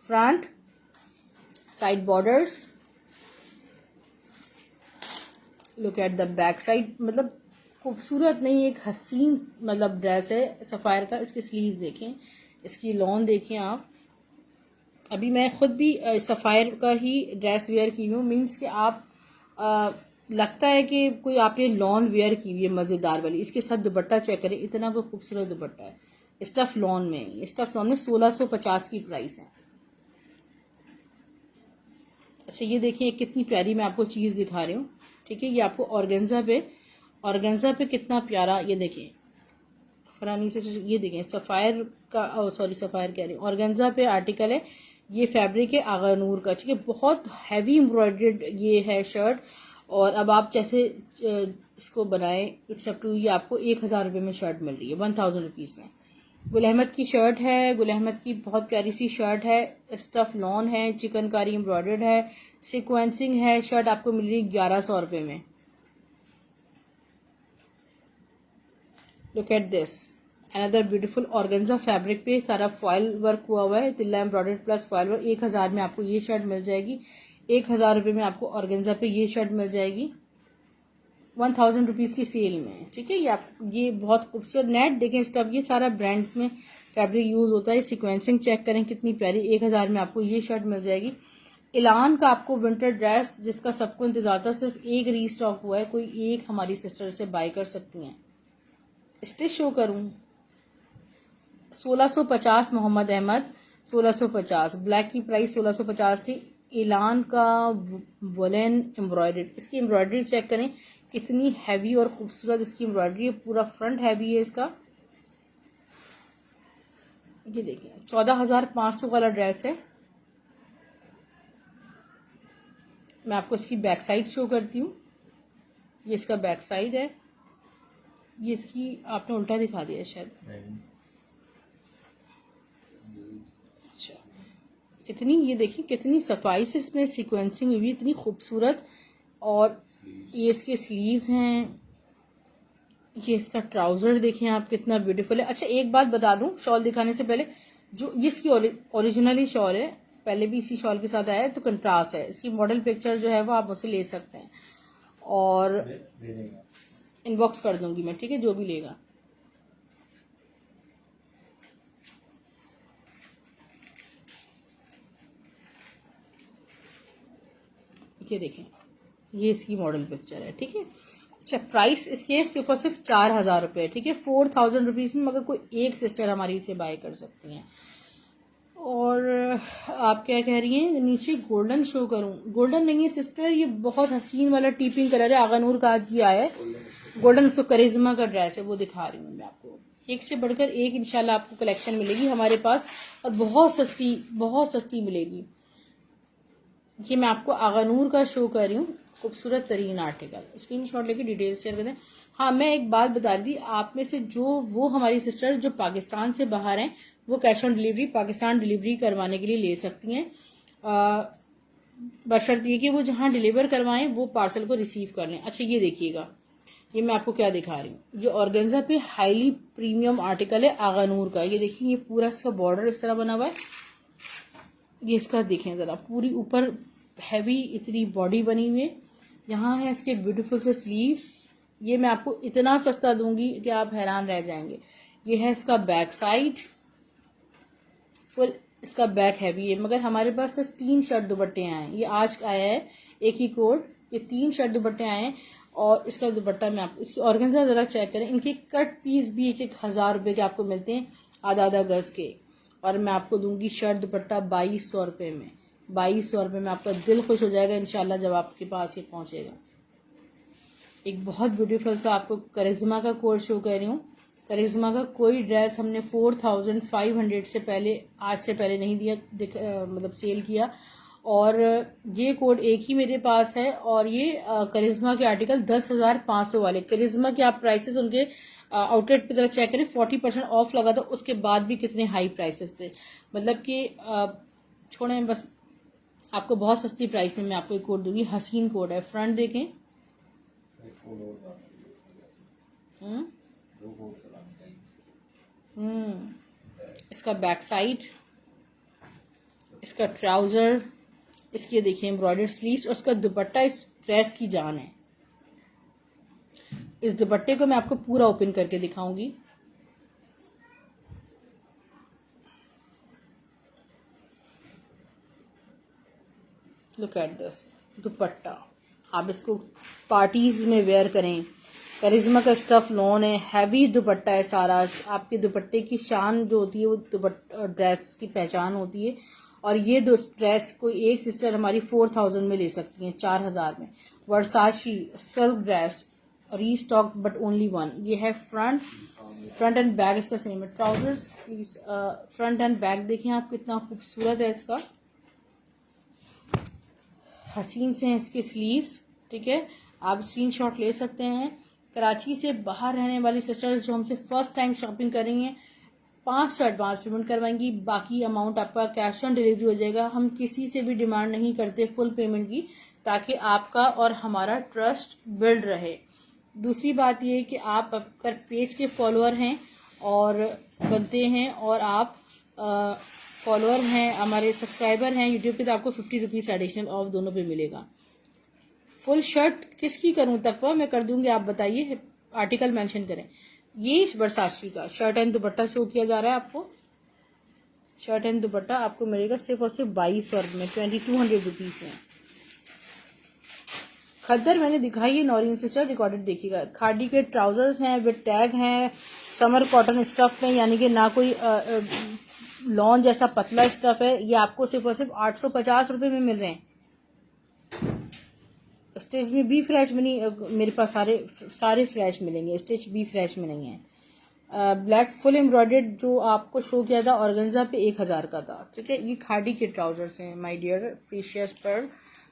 Front side borders, look at the back side, मतलब खूबसूरत नहीं, एक हसीन मतलब ड्रेस है सफायर का। इसके स्लीव्स देखें, इसकी लॉन देखें आप। अभी मैं खुद भी सफायर का ही ड्रेस वेयर की हूँ, मीन्स कि आप लगता है कि कोई आपने लॉन वेयर की हुई है मज़ेदार वाली। इसके साथ दुपट्टा चेक करें, इतना कोई खूबसूरत दुपट्टा है। स्टफ लॉन में, स्टफ लॉन में 1650 की प्राइस है। अच्छा, ये देखिए कितनी प्यारी मैं आपको चीज़ दिखा रही हूँ, ठीक है। ये आपको ऑर्गेन्जा पे कितना प्यारा, ये देखिए फरानी से, ये देखें सफ़ायर का, सॉरी सफ़ायर कह रही हूँ, ऑर्गेन्जा पे आर्टिकल है। ये फैब्रिक है आगानूर का, ठीक है। बहुत हैवी एम्ब्रॉयडर्ड ये है शर्ट, और अब आप जैसे इसको बनाए, इट्स अप टू। ये आपको 1000 रुपये में शर्ट मिल रही है, 1000 रुपीज़ में। गुल अहमद की शर्ट है, गुल अहमद की बहुत प्यारी सी शर्ट है। स्टफ लॉन है, चिकनकारी एम्ब्रॉयडर्ड है, सिक्वेंसिंग है। शर्ट आपको मिल रही है 1100 रुपये में। Look at this, another beautiful organza fabric पे सारा फॉयल वर्क हुआ हुआ है, तिल्ला एम्ब्रॉयडर्ड प्लस फॉयल वर्क। 1000 में आपको ये शर्ट मिल जाएगी। 1000 रुपये में आपको ऑर्गेन्जा पे ये शर्ट मिल जाएगी, 1000 रुपीज़ की सेल में, ठीक है। ये बहुत खूबसूरत नेट देखें स्टफ, ये सारा ब्रांड्स में फैब्रिक यूज होता है। सिक्वेंसिंग चेक करें कितनी प्यारी। 1000 में आपको ये शर्ट मिल जाएगी। इलान का आपको विंटर ड्रेस, जिसका सबको इंतजार था, सिर्फ एक रीस्टॉक हुआ है, कोई एक हमारी सिस्टर से बाय कर सकती हैं। स्टिच शो करूं, 1650 मोहम्मद अहमद, 1650। ब्लैक की प्राइस 1650 थी। इलान का वोलन एम्ब्रॉयडरी, इसकी एम्ब्रॉयडरी चेक करें कितनी हैवी और खूबसूरत इसकी एम्ब्रॉयडरी है। पूरा फ्रंट हैवी है इसका, ये देखिए 14,500 वाला ड्रेस है। मैं आपको इसकी बैक साइड शो करती हूँ। ये इसका बैक साइड है। ये इसकी आपने उल्टा दिखा दिया शायद। अच्छा, कितनी ये देखिए कितनी सफाई से इसमें सीक्वेंसिंग हुई, इतनी खूबसूरत। और ये इसके स्लीव्स हैं। ये इसका ट्राउजर देखें आप कितना ब्यूटीफुल है। अच्छा, एक बात बता दूं शॉल दिखाने से पहले, जो ये इसकी ओरिजिनली शॉल है, पहले भी इसी शॉल के साथ आया है, तो कंट्रास्ट है। इसकी मॉडल पिक्चर जो है वो आप मुझसे ले सकते हैं और इनबॉक्स कर दूंगी मैं, ठीक है, जो भी लेगा। ये देखें, ये इसकी मॉडल पिक्चर है, ठीक है। अच्छा, प्राइस इसके सिर्फ और सिर्फ 4,000 रुपये, ठीक है, 4,000 रुपीज़ में मगर कोई एक सिस्टर हमारी इसे बाय कर सकती हैं। और आप क्या कह रही हैं, नीचे गोल्डन शो करूं? गोल्डन नहीं है सिस्टर, ये बहुत हसीन वाला टीपिंग कलर है। आगा नूर का आज ये आया है गोल्डन, उसको करिश्मा का ड्रेस है, वो दिखा रही हूँ मैं आपको। एक से बढ़कर एक इंशाल्लाह आपको कलेक्शन मिलेगी हमारे पास, और बहुत सस्ती मिलेगी। ये मैं आपको आगा नूर का शो कर रही हूँ, खूबसूरत तरीन आर्टिकल। स्क्रीनशॉट लेके डिटेल्स शेयर कर दें। हाँ, मैं एक बात बता रही थी, आप में से वो हमारी सिस्टर जो पाकिस्तान से बाहर हैं, वो cash on delivery Pakistan delivery करवाने के लिए ले सकती हैं, बशर्ते कि वो जहाँ डिलीवर करवाएं वो पार्सल को रिसीव कर लें। अच्छा, ये देखिएगा, ये मैं आपको क्या दिखा रही हूँ। ये ऑर्गेन्जा पे हाईली प्रीमियम आर्टिकल है आगा नूर का। ये देखिए, ये पूरा इसका बॉर्डर इस तरह बना हुआ है। ये इसका देखें जरा, पूरी ऊपर हैवी इतनी बॉडी बनी हुई है। यहाँ है इसके ब्यूटीफुल से स्लीव्स। ये मैं आपको इतना सस्ता दूंगी कि आप हैरान रह जाएंगे। ये है इसका बैक साइड, फुल इसका बैक हैवी है। मगर हमारे पास सिर्फ 3 शर्ट दुपट्टे आए हैं। ये आज आया है एक ही कोड, ये 3 शर्ट दुपट्टे आए हैं। और इसका दुपट्टा मैं आपको, इसकी ऑर्गेन्जा जरा चेक करें। इनके कट पीस भी 1,000 रुपए के आपको मिलते हैं, आधा गज के। और मैं आपको दूंगी शर्ट दुपट्टा 2,200 रुपये में। 2,200 रुपये में आपका दिल खुश हो जाएगा इंशाल्लाह जब आपके पास ये पहुंचेगा। एक बहुत ब्यूटीफुल सा आपको करिश्मा का कोड शो कर रही हूँ। करिश्मा का कोई ड्रेस हमने 4,500 से पहले, आज से पहले नहीं दिया, मतलब सेल किया। और ये कोड एक ही मेरे पास है। और ये करिश्मा के आर्टिकल 10,500 वाले करिश्मा के आप प्राइसेस उनके आउटलेट पे जरा चेक करें, 40% ऑफ लगा था, उसके बाद भी कितने हाई प्राइसेस थे। मतलब कि छोड़ें, बस आपको बहुत सस्ती प्राइस में मैं आपको एक कोड दूंगी। हसीन कोड है, फ्रंट देखें। इसका बैक साइड, इसका ट्राउजर, इसके देखिए एम्ब्रॉयडर्ड स्लीव्स, और इसका दुपट्टा इस ड्रेस की जान है। इस दुपट्टे को मैं आपको पूरा ओपन करके दिखाऊंगी। लुक एट दिस दुपट्टा। आप इसको पार्टीज में वेयर करें। करिश्मा का स्टफ लॉन है, हैवी दुपट्टा है सारा। आपके दुपट्टे की शान जो होती है वो ड्रेस की पहचान होती है। और ये ड्रेस कोई एक सिस्टर हमारी 4,000 में ले सकती हैं, 4,000 में। Versace silk dress, restock but only one. ये है फ्रंट एंड बैक इसका सेम है। Trousers please, front and back देखें आप, कितना खूबसूरत है इसका। हसीन से हैं इसके स्लीव्स, ठीक है। आप स्क्रीनशॉट ले सकते हैं। कराची से बाहर रहने वाली सिस्टर्स जो हमसे फर्स्ट टाइम शॉपिंग कर रही हैं, 500 एडवांस पेमेंट करवाएंगी, बाकी अमाउंट आपका कैश ऑन डिलीवरी हो जाएगा। हम किसी से भी डिमांड नहीं करते फुल पेमेंट की, ताकि आपका और हमारा ट्रस्ट बिल्ड रहे। दूसरी बात ये है कि आप अगर पेज के फॉलोअर हैं और बनते हैं, और आप फॉलोअर हैं, हमारे सब्सक्राइबर हैं यूट्यूब पे, तो आपको 50 रुपीज़ एडिशनल ऑफ दोनों पे मिलेगा। फुल शर्ट किसकी करूं तकवा, मैं कर दूंगी, आप बताइए, आर्टिकल मेंशन करें। ये वर्साची का शर्ट एंड दुपट्टा शो किया जा रहा है आपको। शर्ट एंड दुपट्टा आपको मिलेगा सिर्फ और सिर्फ 2,200 रुपये में, 2,200 रुपीज़ में। खद्दर मैंने दिखाई है, नौरीन सिस्टर रिकॉर्डेड देखिएगा। खादी के ट्राउजर्स हैं विद टैग हैं, समर कॉटन स्टफ में, यानी कि ना कोई लॉन जैसा पतला स्टफ है। ये आपको सिर्फ और सिर्फ 850 रुपये में मिल रहे हैं। स्टिच में भी फ्रेश में नहीं, मेरे पास सारे फ्रेश मिलेंगे, स्टिच भी फ्रेश में नहीं है। ब्लैक फुल एम्ब्रॉयडर्ड जो आपको शो किया था ऑर्गेन्जा पे 1000 का था। ठीक है, ये खाड़ी के ट्राउजर्स हैं माय डियर प्रीशियस पर,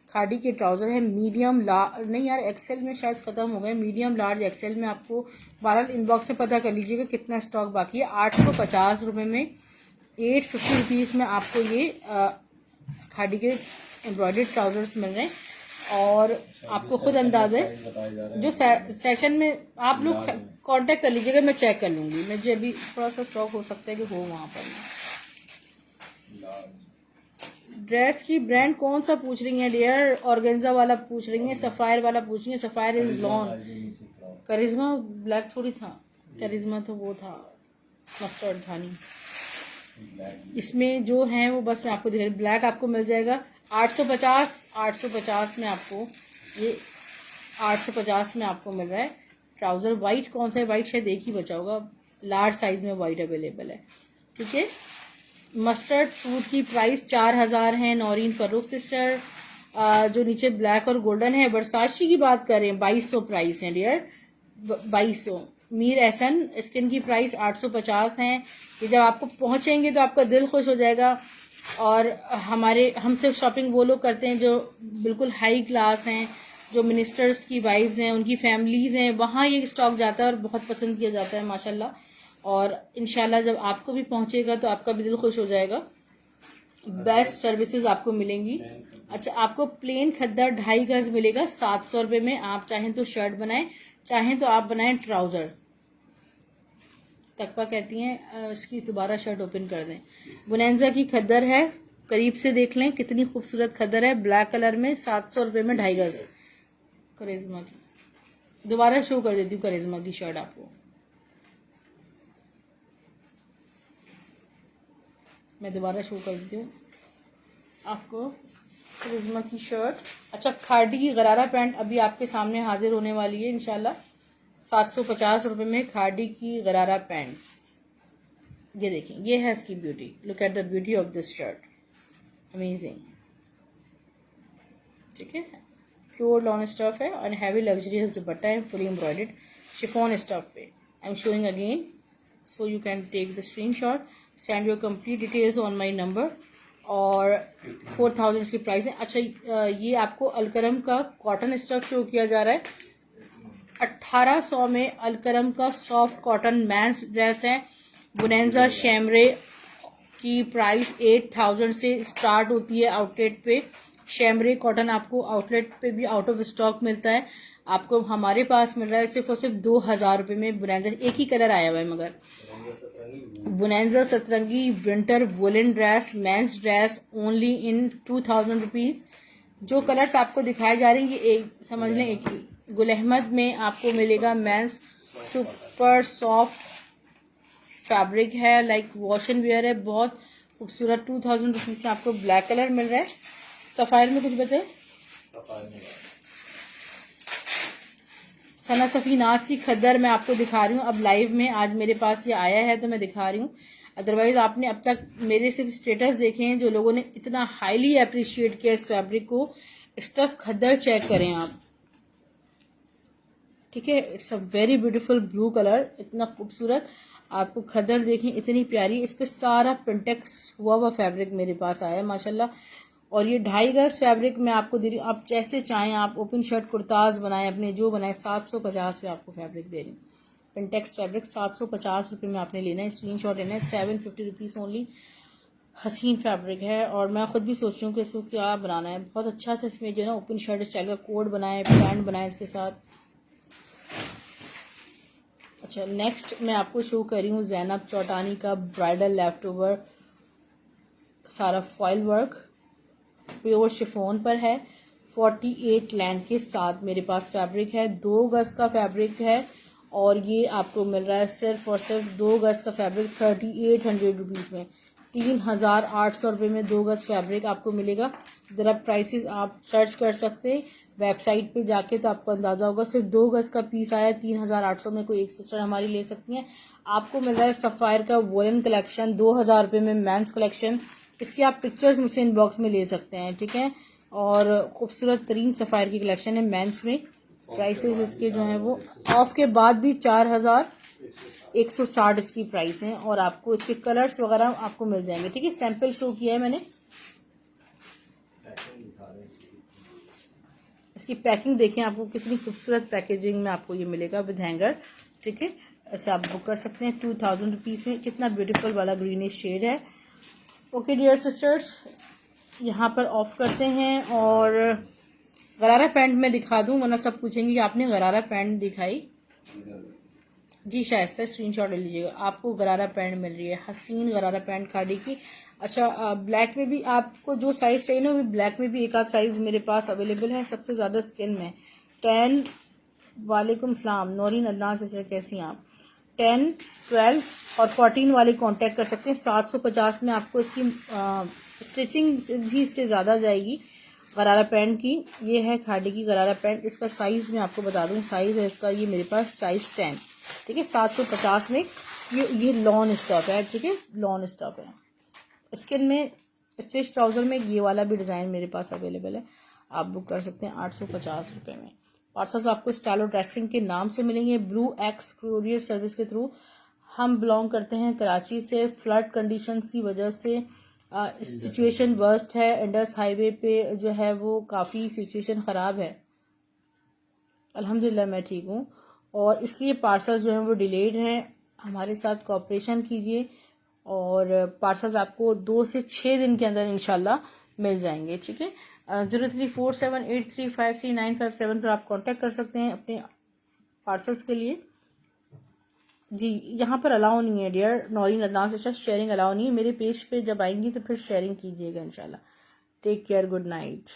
खाड़ी के ट्राउजर है। मीडियम लार्ज नहीं यार, एक्सेल में शायद ख़त्म हो गए, मीडियम लार्ज एक्सेल में आपको 12 इनबॉक्स में पता कर लीजिएगा कितना स्टॉक बाकी है। 850 रुपये में 850 रुपीज़ में आपको ये खाड़ी के एम्ब्रॉयडर्ड ट्राउजर्स मिल रहे हैं। और आपको खुद अंदाजा है जो सेशन में आप लोग कांटेक्ट कर लीजिएगा, मैं चेक कर लूँगी। मुझे अभी थोड़ा सा स्टॉक हो सकता है कि हो वहाँ पर। ड्रेस की ब्रांड कौन सा पूछ रही हैं डियर? ऑर्गेन्जा वाला पूछ रही हैं, सफ़ायर वाला पूछ रही हैं। Sapphire is lawn, Karishma black थोड़ी था, करिश्मा तो वो था मस्टर्ड था नहीं। इसमें जो है वो बस मैं आपको दिखा रही, ब्लैक आपको मिल जाएगा 850 में आपको ये 850 में आपको मिल रहा है ट्राउज़र। वाइट कौन सा है? वाइट शायद एक ही बचा होगा, लार्ज साइज में वाइट अवेलेबल है। ठीक है, मस्टर्ड सूट की प्राइस 4000 है। नौरीन फरूख सिस्टर जो नीचे ब्लैक और गोल्डन है, वर्साची की बात कर रहे हैं, 2200 प्राइस है डियर, 2200। मीर एहसन स्किन की प्राइस 850 है। ये जब आपको पहुंचेंगे तो आपका दिल खुश हो जाएगा। और हमसे शॉपिंग वो लोग करते हैं जो बिल्कुल हाई क्लास हैं, जो मिनिस्टर्स की वाइफ्स हैं, उनकी फैमिलीज़ हैं, वहाँ ये स्टॉक जाता है और बहुत पसंद किया जाता है माशाल्लाह। और इंशाल्लाह जब आपको भी पहुंचेगा तो आपका भी दिल खुश हो जाएगा। बेस्ट सर्विसेज आपको मिलेंगी। अच्छा, आपको प्लेन खद्दर 2.5 गज मिलेगा 700 रुपये में। आप चाहें तो शर्ट बनाएं, चाहें तो आप बनाएं ट्राउज़र। तकवा कहती हैं इसकी दोबारा शर्ट ओपन कर दें। बुनेंजा की खद्दर है, करीब से देख लें कितनी खूबसूरत खद्दर है, ब्लैक कलर में 700 रुपये में 2.5 गज। करिश्मा की दोबारा शो कर देती हूँ, करिश्मा की शर्ट आपको मैं दोबारा शो कर देती हूँ आपको करिश्मा की शर्ट। अच्छा, खाड़ी की गरारा पैंट अभी आपके सामने हाजिर होने वाली है इंशाल्लाह। 750 रुपये में खाड़ी की गरारा पैंट। ये देखें, ये है इसकी beauty. Look at the beauty of this shirt, amazing. ठीक है, प्योर लॉन स्टफ है और हैवी लग्जरियस दुपट्टा है, फुली एम्ब्रॉयडर्ड शिफॉन स्टफ पे। I am showing again so you can take the screenshot, send your complete details on my number. और 4000 इसकी price है। अच्छा, ये आपको अलकरम का कॉटन स्टफ शो किया जा रहा है। 1800 में अलकरम का सॉफ्ट कॉटन मैंस ड्रेस है। बुनेंजा शैमरे की प्राइस 8000 से स्टार्ट होती है आउटलेट पे। शैमरे कॉटन आपको आउटलेट पे भी आउट ऑफ स्टॉक मिलता है, आपको हमारे पास मिल रहा है सिर्फ और सिर्फ 2000 रुपये में। बुनेंजा एक ही कलर आया हुआ है, मगर Bonanza Satrangi winter woollen dress men's dress only in 2000 rupees. जो कलर्स आपको दिखाए जा रहे हैं ये एक समझ लें एक ही। गुल अहमद में आपको मिलेगा मेंस सुपर सॉफ्ट फैब्रिक है, लाइक वॉश एंड वेयर है, बहुत खूबसूरत। 2000 रुपीज़ से आपको ब्लैक कलर मिल रहा है। सफ़ायर में कुछ बचे, सना सफ़ी नाज की खद्दर मैं आपको दिखा रही हूँ अब लाइव में। आज मेरे पास ये आया है तो मैं दिखा रही हूँ, अदरवाइज आपने अब तक मेरे सिर्फ स्टेटस देखे हैं जो लोगों ने इतना हाईली अप्रिशिएट किया इस फैब्रिक को। स्टफ खद्दर चेक करें आप, ठीक है, it's a very beautiful blue colour, इतना खूबसूरत। आपको खद्दर देखें इतनी प्यारी, इस पर सारा पिंटेक्स हुआ हुआ फैब्रिक मेरे पास आया है माशाल्लाह। और ये 2.5 गज फैब्रिक मैं आपको दे रही हूँ, आप जैसे चाहें आप ओपन शर्ट कुर्ताज बनाएं अपने, जो बनाएं। 750 में आपको फैब्रिक दे रही हूँ, पिंटेक्स फैब्रिक 750 रुपये में आपने लेना है, स्क्रीन शॉट लेना है। 750 रुपीज़ ओनली। हसीन फैब्रिक है और मैं खुद भी सोच रही हूँ कि इसको क्या बनाना है, बहुत अच्छा सा इसमें जो है ना ओपन शर्ट स्टाइल का कोड बनाए, पैंट बनाए इसके साथ। अच्छा, नेक्स्ट मैं आपको शो कर रही हूँ ज़ैनब चौटानी का ब्राइडल लेफ्ट ओवर सारा फॉइल वर्क प्योर शिफॉन पर है। 48 लेंथ के साथ मेरे पास फैब्रिक है, 2 गज का फैब्रिक है और ये आपको मिल रहा है सिर्फ और सिर्फ 2 गज का फैब्रिक 3800 रुपीज़ में। 3800 रुपये में 2 गज फैब्रिक आपको मिलेगा। ज़रा प्राइसेस आप सर्च कर सकते हैं वेबसाइट पे जाके तो आपको अंदाज़ा होगा। सिर्फ 2 गज का पीस आया 3800 में, कोई एक सिस्टर हमारी ले सकती हैं। आपको मिल रहा है सफ़ायर का वोलन कलेक्शन 2000 रुपये में, मेंस कलेक्शन। इसकी आप पिक्चर्स मुझसे इनबॉक्स में ले सकते हैं, ठीक है। और खूबसूरत तरीन सफ़ायर की कलेक्शन है मेंस में। प्राइसेस इसके जो हैं वो ऑफ के बाद भी 4100 160 इसकी प्राइस है और आपको इसके कलर्स वगैरह आपको मिल जाएंगे। ठीक है, सैंपल शो किया है मैंने। पैकिंग दिखा रहे हैं इसकी। इसकी पैकिंग देखें, आपको कितनी खूबसूरत पैकेजिंग में आपको ये मिलेगा विद हैंगर। ठीक है, ऐसे आप बुक कर सकते हैं 2000 रुपीज़ में। कितना ब्यूटीफुल वाला ग्रीनिश शेड है। ओके डियर सिस्टर्स, यहाँ पर ऑफ करते हैं और गरारा पैंट में दिखा दूं, वरना सब पूछेंगे कि आपने गरारा पैंट दिखाई। जी शायद स्क्रीनशॉट ले लीजिएगा, आपको गरारा पैंट मिल रही है, हसीन गरारा पैंट खाड़ी की। अच्छा, ब्लैक में भी आपको जो साइज चाहिए ना, वो ब्लैक में भी एक आध साइज मेरे पास अवेलेबल है। सबसे ज़्यादा स्किन में 10, वालेकुम सलाम नौरीन अदनान सिस्टर, कैसी हैं आप? 10, 12 और 14 वाले कांटेक्ट कर सकते हैं। 750 में आपको इसकी स्टिचिंग भी इससे ज़्यादा जाएगी गरारा पैंट की। ये है खाड़ी की गरारा पैंट। इसका साइज़ मैं आपको बता दूं, साइज़ है इसका ये मेरे पास साइज़ 10। ठीक है, 750 में ये लॉन स्टॉप है। ठीक है, लॉन स्टॉप है। स्किन में स्टिच ट्राउज़र में ये वाला भी डिज़ाइन मेरे पास अवेलेबल है, आप बुक कर सकते हैं 850 रुपये में। पार्सल्स आपको स्टाइलो ड्रेसिंग के नाम से मिलेंगे, ब्लू एक्स कुरियर सर्विस के थ्रू। हम बिलोंग करते हैं कराची से। फ्लड कंडीशंस की वजह से सिचुएशन वर्स्ट है। इंडस हाईवे पे जो है वो काफ़ी सिचुएशन ख़राब है। अल्हम्दुलिल्लाह मैं ठीक हूँ, और इसलिए पार्सल्स जो हैं वो डिलेड हैं। हमारे साथ कोऑपरेशन कीजिए और पार्सल्स आपको 2 से 6 दिन के अंदर इंशाल्लाह मिल जाएंगे। ठीक है, 0347835395 पर आप कांटेक्ट कर सकते हैं अपने पार्सल्स के लिए। जी यहाँ पर अलाउ नहीं है डियर नौरीन अदनान से, शेयरिंग अलाउ नहीं है। मेरे पेज पे जब आएंगी तो फिर शेयरिंग कीजिएगा इंशाल्लाह। Take care, good night.